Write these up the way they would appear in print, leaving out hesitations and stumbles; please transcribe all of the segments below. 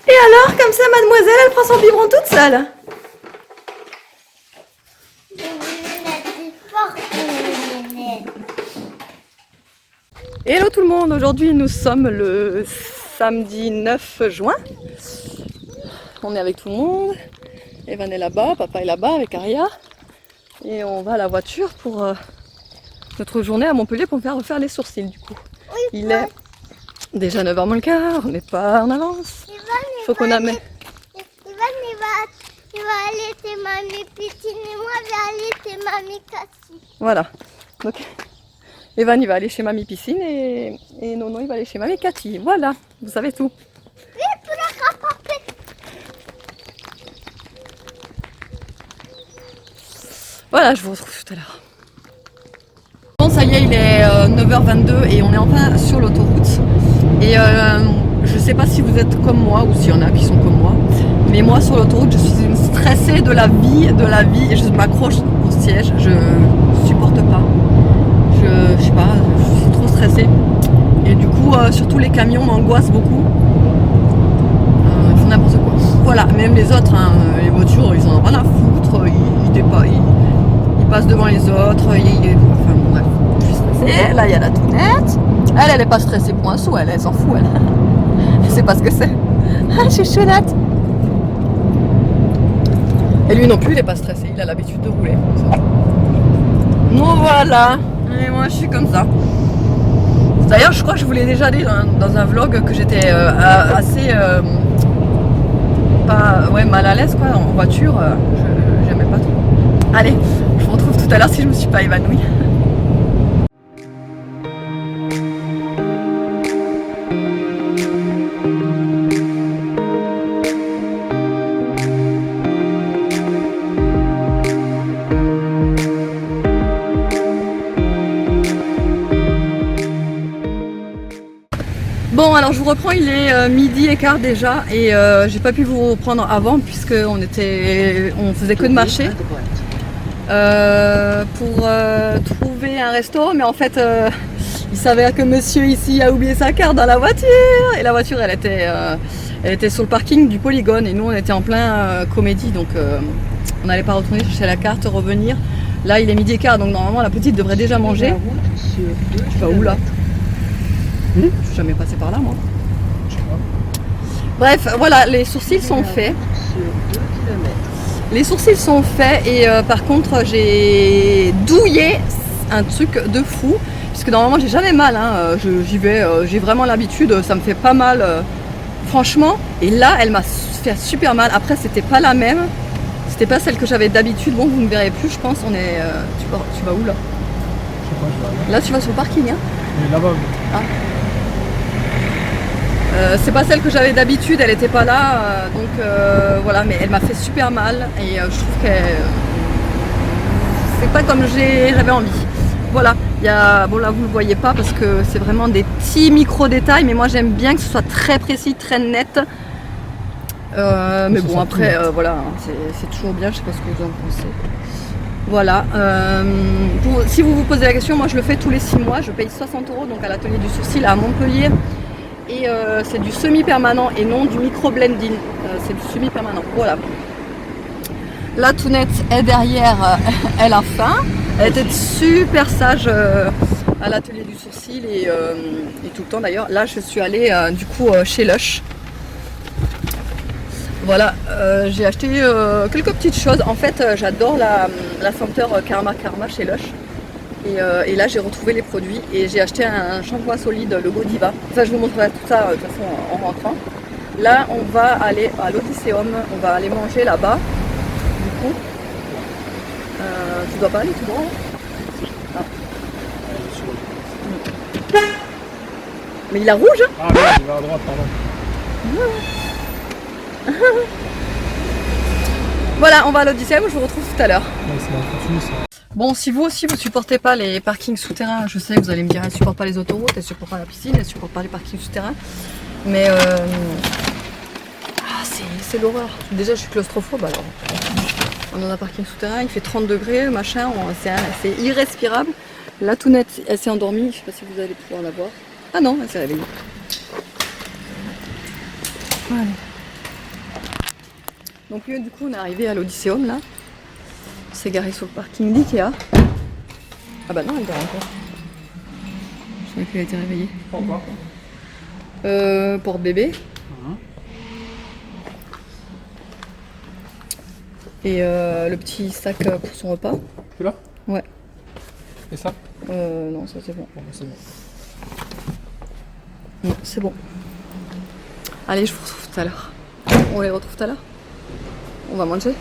Et alors, comme ça, mademoiselle, elle prend son biberon toute seule. Hello tout le monde, aujourd'hui nous sommes le samedi 9 juin. On est avec tout le monde. Evan est là-bas, papa est là-bas avec Aria. Et on va à la voiture pour notre journée à Montpellier pour me faire refaire les sourcils du coup. Il est déjà 9h moins le quart, on n'est pas en avance. Il faut qu'on amène. Il va aller chez mamie Piscine et moi je vais aller chez mamie Cassie. Voilà. Donc, Evan il va aller chez mamie Piscine et Nono il va aller chez mamie Cathy. Voilà, vous savez tout. Voilà, je vous retrouve tout à l'heure. Bon, ça y est, il est 9h22 et on est enfin sur l'autoroute. Et je sais pas si vous êtes comme moi ou s'il y en a qui sont comme moi. Mais moi, sur l'autoroute, je suis une stressée de la vie. Et je m'accroche au siège. Je supporte pas. Je sais pas, je suis trop stressée. Et du coup, surtout les camions m'angoissent beaucoup. Ils font n'importe quoi. Voilà, même les autres, hein, les voitures, ils en ont rien à foutre. Ils passent devant les autres. Enfin bon, bref, je suis stressée. Là, il y a la tounette. Elle est pas stressée pour un sou, elle s'en fout, elle. Elle sait pas ce que c'est. Ah, chouchounette. Et lui non plus, il est pas stressé, il a l'habitude de rouler. Non, voilà. Et moi, je suis comme ça. D'ailleurs, je crois que je vous l'ai déjà dit dans un vlog que j'étais assez mal à l'aise quoi, en voiture. J'aimais pas trop. Allez, je vous retrouve tout à l'heure si je me suis pas évanouie. Bon, alors je vous reprends, il est midi et quart déjà et j'ai pas pu vous reprendre avant puisque on faisait que de marcher pour trouver un resto, mais en fait il s'avère que monsieur ici a oublié sa carte dans la voiture et la voiture elle était sur le parking du Polygone et nous on était en plein comédie donc on n'allait pas retourner chercher la carte, revenir. Là il est midi et quart donc normalement la petite devrait déjà manger. Je sais pas où là. Je suis jamais passée par là moi. Bref, voilà, les sourcils sont faits. Les sourcils sont faits et par contre j'ai douillé un truc de fou. Puisque normalement j'ai jamais mal, hein. J'y vais, j'ai vraiment l'habitude, ça me fait pas mal. Franchement, et là elle m'a fait super mal. Après c'était pas la même. C'était pas celle que j'avais d'habitude. Bon, vous ne verrez plus, je pense. On est. Tu vas où là? Je sais pas, je vais aller. Là tu vas sur le parking, hein? Et là-bas. Ah. C'est pas celle que j'avais d'habitude, elle était pas là, donc voilà, mais elle m'a fait super mal et je trouve que c'est pas comme j'avais envie. Voilà, bon là vous le voyez pas parce que c'est vraiment des petits micro détails, mais moi j'aime bien que ce soit très précis, très net. Mais bon après voilà, c'est toujours bien, je sais pas ce que vous en pensez. Voilà, si vous vous posez la question, moi je le fais tous les 6 mois, je paye 60 € donc à l'atelier du sourcil à Montpellier. Et c'est du semi-permanent et non du micro-blending, c'est du semi-permanent, voilà. La tounette est derrière, elle a faim, elle était super sage à l'atelier du sourcil et tout le temps d'ailleurs. Là je suis allée du coup chez Lush. Voilà, j'ai acheté quelques petites choses, en fait j'adore la senteur Karma chez Lush. Et là j'ai retrouvé les produits et j'ai acheté un shampoing solide, le Godiva. Enfin je vous montrerai tout ça de toute façon en rentrant. Là on va aller à l'Odysseum, on va aller manger là-bas. Du coup, tu dois pas aller tout droit là. Ah. Mais il a rouge hein. Ah oui, il va à droite, pardon. Voilà, on va à l'Odysseum, je vous retrouve tout à l'heure. Ouais, c'est la continue, ça. Bon, si vous aussi vous supportez pas les parkings souterrains, je sais que vous allez me dire elle supporte pas les autoroutes, elle supporte pas la piscine, elle supporte pas les parkings souterrains, mais c'est l'horreur. Déjà je suis claustrophobe alors. On a un parking souterrain, il fait 30 degrés, machin, c'est irrespirable. La tounette, elle s'est endormie, je sais pas si vous allez pouvoir la voir. Ah non, elle s'est réveillée. Voilà. Donc du coup on est arrivé à l'Odysseum là. On s'est garé sur le parking d'Ikea. Ah bah non, elle dort encore. Je croyais qu'elle a été réveillée. Pourquoi? Porte-bébé. Et le petit sac pour son repas. Celui-là? Ouais. Et ça? Non, ça c'est bon. Bon, c'est bon. Non, c'est bon. Allez, je vous retrouve tout à l'heure. On les retrouve tout à l'heure. On va manger.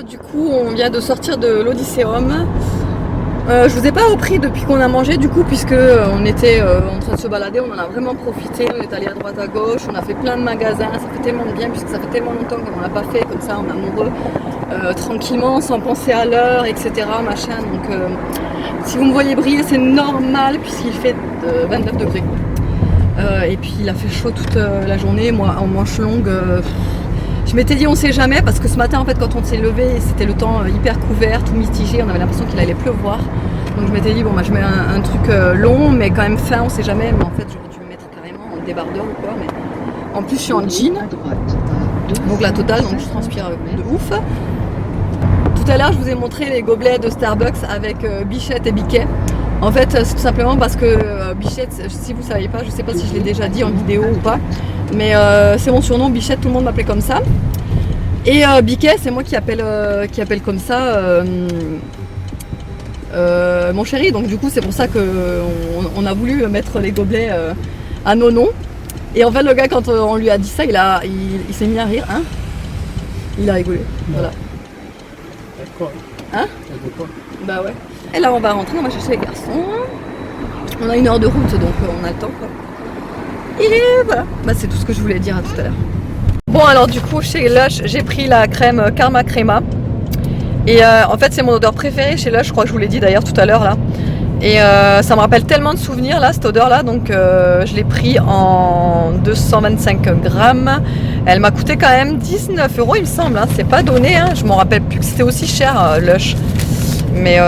Du coup on vient de sortir de l'Odysseum. Je vous ai pas repris depuis qu'on a mangé du coup, puisque on était en train de se balader, on en a vraiment profité, on est allé à droite à gauche, on a fait plein de magasins, ça fait tellement de bien puisque ça fait tellement longtemps qu'on l'a pas fait comme ça en amoureux, tranquillement, sans penser à l'heure, etc. machin. Donc si vous me voyez briller, c'est normal puisqu'il fait 29 degrés. Et puis il a fait chaud toute la journée, moi en manche longue. Je m'étais dit on sait jamais, parce que ce matin en fait quand on s'est levé c'était le temps hyper couvert, tout mitigé, on avait l'impression qu'il allait pleuvoir. Donc je m'étais dit bon bah je mets un truc long mais quand même fin, on sait jamais, mais en fait j'aurais dû me mettre carrément en débardeur ou quoi, mais en plus je suis en jean, donc la totale, donc je transpire de ouf. Tout à l'heure je vous ai montré les gobelets de Starbucks avec Bichette et Biquet. En fait c'est tout simplement parce que Bichette, si vous ne savez pas, je ne sais pas si je l'ai déjà dit en vidéo ou pas, mais c'est mon surnom, Bichette, tout le monde m'appelait comme ça. Et Biquet, c'est moi qui appelle comme ça mon chéri, donc du coup c'est pour ça qu'on a voulu mettre les gobelets à nos noms. Et en fait le gars, quand on lui a dit ça, il s'est mis à rire, hein. Il a rigolé, voilà. Quoi? Hein? Quoi? Bah ouais. Et là on va rentrer, on va chercher les garçons. On a 1 heure de route, donc on a le temps quoi. Et voilà, bah, c'est tout ce que je voulais dire à tout à l'heure. Bon alors du coup chez Lush j'ai pris la crème Karma Crema. Et en fait c'est mon odeur préférée chez Lush, je crois que je vous l'ai dit d'ailleurs tout à l'heure là. Et ça me rappelle tellement de souvenirs là, cette odeur là, donc je l'ai pris en 225 grammes. Elle m'a coûté quand même 19 € il me semble, hein. C'est pas donné, hein. Je m'en rappelle plus que c'était aussi cher Lush. Mais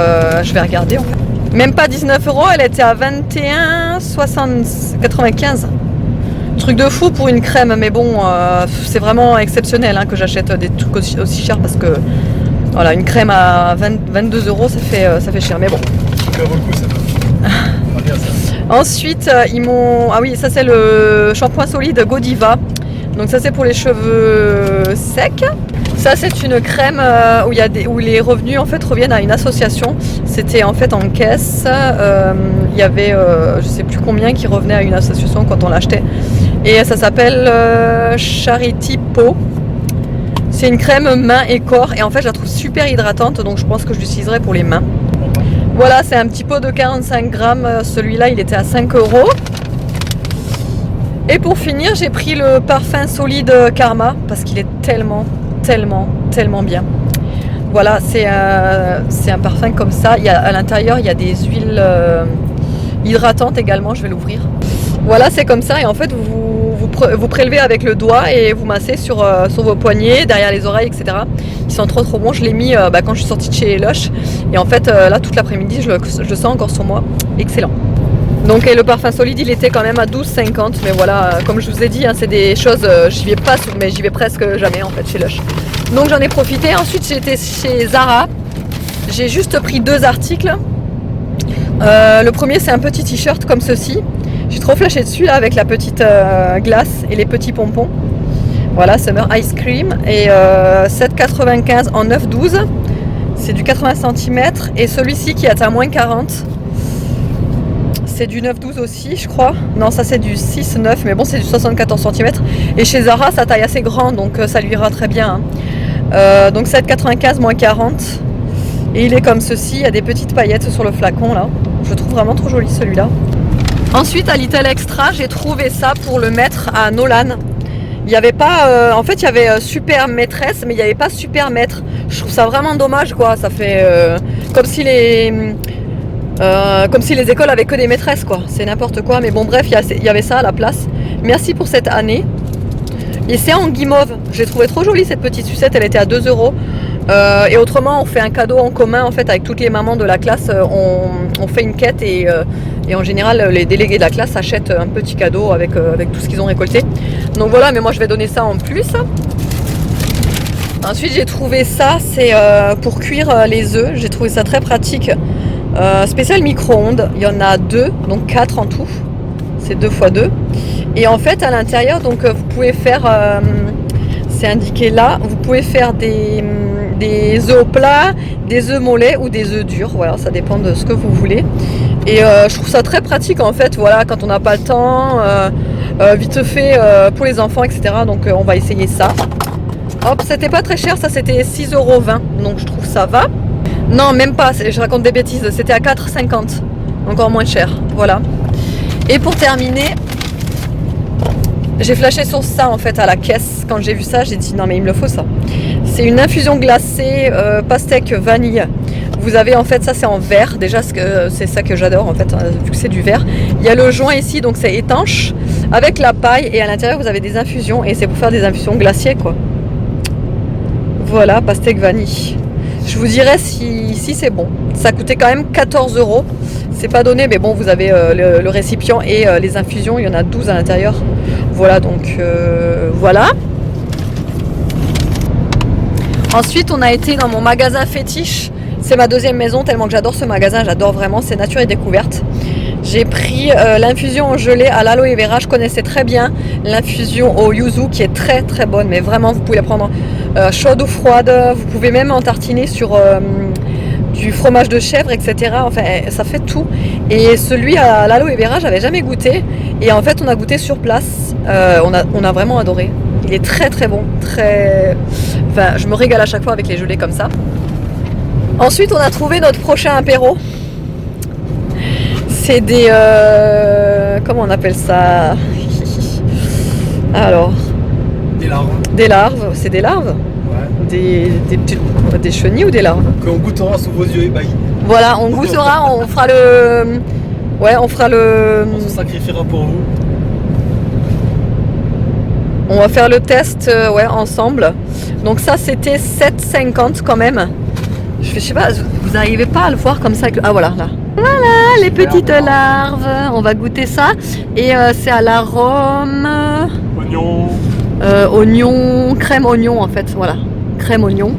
je vais regarder en fait. Même pas 19 €, elle était à 21,95 €. Truc de fou pour une crème, mais bon, c'est vraiment exceptionnel hein, que j'achète des trucs aussi chers, parce que voilà, une crème à 22 €, ça fait cher, mais bon. Ensuite, ils m'ont... Ah oui, ça c'est le shampoing solide Godiva. Donc ça c'est pour les cheveux secs. Ça c'est une crème où les revenus en fait reviennent à une association. C'était en fait en caisse. Il y avait je sais plus combien qui revenait à une association quand on l'achetait. Et ça s'appelle Charity Po. C'est une crème main et corps. Et en fait je la trouve super hydratante. Donc je pense que je l'utiliserai pour les mains. Voilà, c'est un petit pot de 45 grammes. Celui-là il était à 5 €. Et pour finir, j'ai pris le parfum solide Karma parce qu'il est tellement bien. Voilà, c'est un parfum comme ça. À l'intérieur, il y a des huiles hydratantes également. Je vais l'ouvrir. Voilà, c'est comme ça. Et en fait, vous prélevez avec le doigt et vous massez sur vos poignets, derrière les oreilles, etc. Ils sont trop bons. Je l'ai mis quand je suis sortie de chez Lush. Et en fait, là, toute l'après-midi, je le sens encore sur moi. Excellent. Donc et le parfum solide il était quand même à 12,50, mais voilà, comme je vous ai dit, hein, c'est des choses, j'y vais pas, mais j'y vais presque jamais en fait chez Lush. Donc j'en ai profité. Ensuite j'étais chez Zara, j'ai juste pris 2 articles. Le premier c'est un petit t-shirt comme ceci, j'ai trop flashé dessus là avec la petite glace et les petits pompons. Voilà, Summer Ice Cream, et 7,95 en 9,12, c'est du 80 cm, et celui-ci qui est à moins 40, c'est du 9,12 aussi je crois, non ça c'est du 6,9, mais bon c'est du 74 cm, et chez Zara sa taille assez grande, donc ça lui ira très bien, hein. Donc 7,95 moins 40, et il est comme ceci, il y a des petites paillettes sur le flacon là, je trouve vraiment trop joli celui-là. Ensuite à Little Extra j'ai trouvé ça pour le mettre à Nolan. Il n'y avait pas, en fait il y avait super maîtresse, mais il n'y avait pas super maître. Je trouve ça vraiment dommage quoi, ça fait comme si les écoles avaient que des maîtresses quoi, c'est n'importe quoi. Mais bon bref, il y avait ça à la place. Merci pour cette année. Et c'est en guimauve, j'ai trouvé trop jolie cette petite sucette, elle était à 2 €. Et autrement on fait un cadeau en commun en fait avec toutes les mamans de la classe, on fait une quête et en général les délégués de la classe achètent un petit cadeau avec tout ce qu'ils ont récolté. Donc voilà, mais moi je vais donner ça en plus. Ensuite j'ai trouvé ça, c'est pour cuire les œufs, j'ai trouvé ça très pratique. Spécial micro-ondes, il y en a 2, donc 4 en tout, c'est 2 x 2. Et en fait à l'intérieur donc vous pouvez faire, c'est indiqué là, vous pouvez faire des œufs au plat, des œufs mollets ou des œufs durs, voilà, ça dépend de ce que vous voulez. Et je trouve ça très pratique en fait, voilà, quand on n'a pas le temps, vite fait pour les enfants, etc. Donc on va essayer ça. Hop, c'était pas très cher, ça c'était 6,20 €, donc je trouve ça va. Non, même pas, je raconte des bêtises, c'était à 4,50 €, encore moins cher, voilà. Et pour terminer, j'ai flashé sur ça en fait à la caisse. Quand j'ai vu ça, j'ai dit non mais il me le faut ça. C'est une infusion glacée pastèque vanille. Vous avez en fait ça, c'est en verre. Déjà c'est ça que j'adore en fait, vu que c'est du verre. Il y a le joint ici, donc c'est étanche avec la paille, et à l'intérieur vous avez des infusions, et c'est pour faire des infusions glacées quoi. Voilà, pastèque vanille. Je vous dirai si c'est bon. Ça coûtait quand même 14 €. C'est pas donné, mais bon, vous avez le récipient et les infusions, il y en a 12 à l'intérieur. Voilà, donc voilà. Ensuite, on a été dans mon magasin fétiche. C'est ma deuxième maison, tellement que j'adore ce magasin, j'adore vraiment, c'est Nature et Découverte. J'ai pris l'infusion en gelée à l'aloe vera, je connaissais très bien l'infusion au yuzu qui est très très bonne, mais vraiment vous pouvez la prendre chaude ou froide, vous pouvez même en tartiner sur du fromage de chèvre, etc. Enfin ça fait tout. Et celui à l'aloe vera j'avais jamais goûté, et en fait on a goûté sur place, on a vraiment adoré. Il est très très bon, très... Enfin je me régale à chaque fois avec les gelées comme ça. Ensuite on a trouvé notre prochain apéro. C'est des... comment on appelle ça? Alors... Des larves. Des larves, c'est des larves? Ouais. Des chenilles ou des larves? Qu'on goûtera sous vos yeux ébahis. Voilà, on goûtera, on fera le... Ouais, on fera le... On se sacrifiera pour vous. On va faire le test ouais, ensemble. Donc ça c'était 7,50 quand même. Je sais pas, vous n'arrivez pas à le voir comme ça avec... Ah voilà, là. Voilà, les petites larves. On va goûter ça. Et c'est à l'arôme... Oignon. Oignon, crème oignon en fait, voilà. Crème oignon.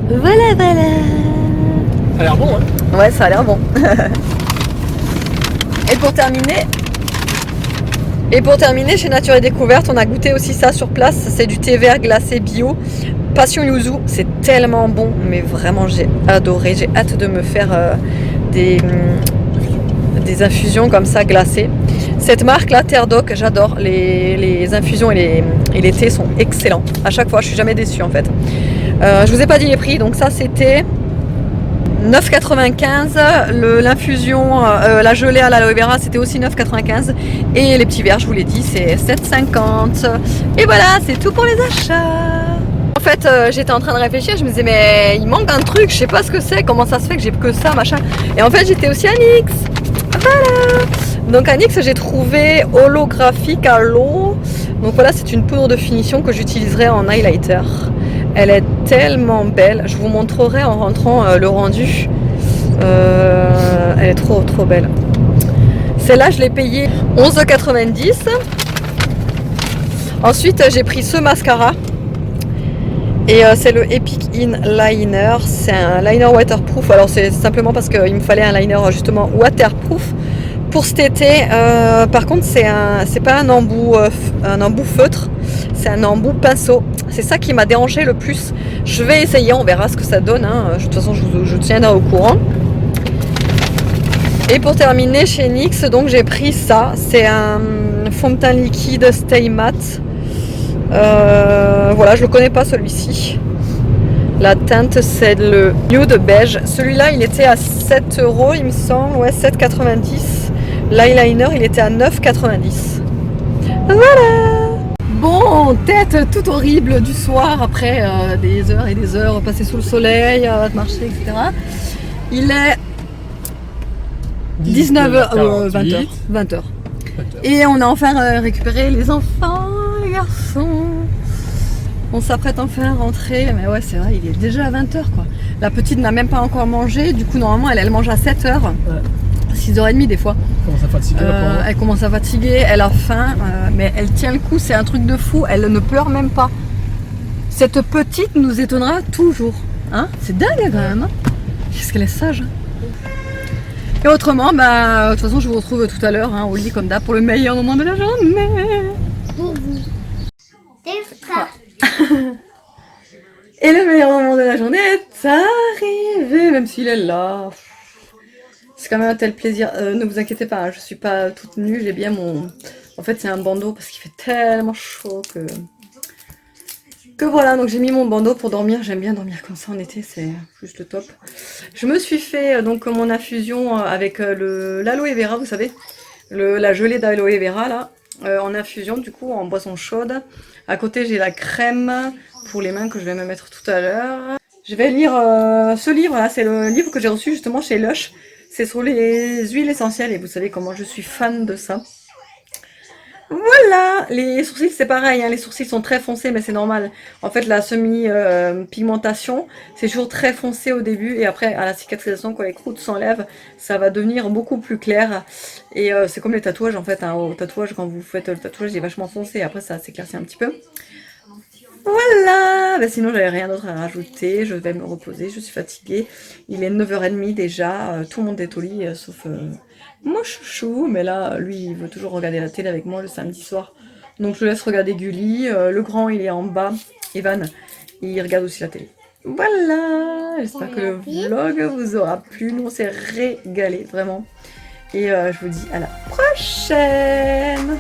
Voilà, voilà. Ça a l'air bon, hein? Ouais, ça a l'air bon. Et pour terminer, chez Nature et Découverte, on a goûté aussi ça sur place. C'est du thé vert glacé bio, passion yuzu. C'est tellement bon, mais vraiment j'ai adoré. J'ai hâte de me faire des infusions comme ça glacées. Cette marque là, Terre Doc, j'adore. Les infusions et les thés sont excellents. À chaque fois, je suis jamais déçue en fait. Je vous ai pas dit les prix, donc ça c'était 9,95. L'infusion, la gelée à l'aloe vera, c'était aussi 9,95. Et les petits verres, je vous l'ai dit, c'est 7,50. Et voilà, c'est tout pour les achats. En fait, j'étais en train de réfléchir, je me disais, mais il manque un truc, je sais pas ce que c'est, comment ça se fait que j'ai que ça, machin. Et en fait, j'étais aussi à NYX. Voilà. Donc à NYX, j'ai trouvé holographique à l'eau. Donc voilà, c'est une poudre de finition que j'utiliserai en highlighter. Elle est tellement belle, je vous montrerai en rentrant le rendu. Elle est trop belle. Celle-là, je l'ai payée 11,90 €. Ensuite, j'ai pris ce mascara. Et c'est le Epic In Liner. C'est un liner waterproof. Alors, c'est simplement parce qu'il me fallait un liner justement waterproof pour cet été. Par contre, c'est pas un embout feutre. C'est un embout pinceau. C'est ça qui m'a dérangé le plus. Je vais essayer, on verra ce que ça donne. Hein. De toute façon, je tiendrai au courant. Et pour terminer, chez NYX, donc j'ai pris ça. C'est un fond de teint liquide Stay Matte. Voilà, je le connais pas celui-ci. La teinte, c'est le nude beige. Celui-là, il était à 7 €, il me semble. Ouais, 7,90 €. L'eyeliner, il était à 9,90 €. Voilà. Bon, tête toute horrible du soir après des heures et des heures passées sous le soleil, à marcher, etc. Il est 19h, 20h. 20h. Et on a enfin récupéré les enfants, les garçons. On s'apprête enfin à rentrer. Mais ouais, c'est vrai, il est déjà 20h quoi. La petite n'a même pas encore mangé. Du coup, normalement, elle mange à 7h. Ouais. 6h30 des fois. Elle commence à fatiguer. Elle commence à fatiguer, elle a faim. Mais elle tient le coup, c'est un truc de fou. Elle ne pleure même pas. Cette petite nous étonnera toujours. Hein, c'est dingue quand même. Hein. Qu'est-ce qu'elle est sage. Et autrement, de toute façon, je vous retrouve tout à l'heure hein, au lit comme d'hab pour le meilleur moment de la journée. Pour vous. Et le meilleur moment de la journée est arrivé, même s'il est là. C'est quand même un tel plaisir. Ne vous inquiétez pas, je suis pas toute nue. J'ai bien mon... En fait, c'est un bandeau parce qu'il fait tellement chaud que voilà, donc j'ai mis mon bandeau pour dormir. J'aime bien dormir comme ça en été, c'est juste le top. Je me suis fait donc mon infusion avec l'aloe vera, vous savez, la gelée d'aloe vera là, en infusion du coup en boisson chaude. À côté j'ai la crème pour les mains que je vais me mettre tout à l'heure. Je vais lire ce livre là, c'est le livre que j'ai reçu justement chez Lush. C'est sur les huiles essentielles et vous savez comment je suis fan de ça. Voilà, les sourcils c'est pareil, hein, les sourcils sont très foncés mais c'est normal. En fait la semi-pigmentation c'est toujours très foncé au début et après à la cicatrisation quand les croûtes s'enlèvent ça va devenir beaucoup plus clair. Et c'est comme les tatouages en fait, hein, au tatouage quand vous faites le tatouage il est vachement foncé et après ça s'éclaircit un petit peu. Voilà, sinon j'avais rien d'autre à rajouter, je vais me reposer, je suis fatiguée. Il est 9h30 déjà, tout le monde est au lit sauf mon chouchou, mais là lui il veut toujours regarder la télé avec moi le samedi soir. Donc je le laisse regarder Gulli, le grand il est en bas, Evan, il regarde aussi la télé. Voilà, j'espère que le vlog vous aura plu, nous on s'est régalé vraiment. Et je vous dis à la prochaine.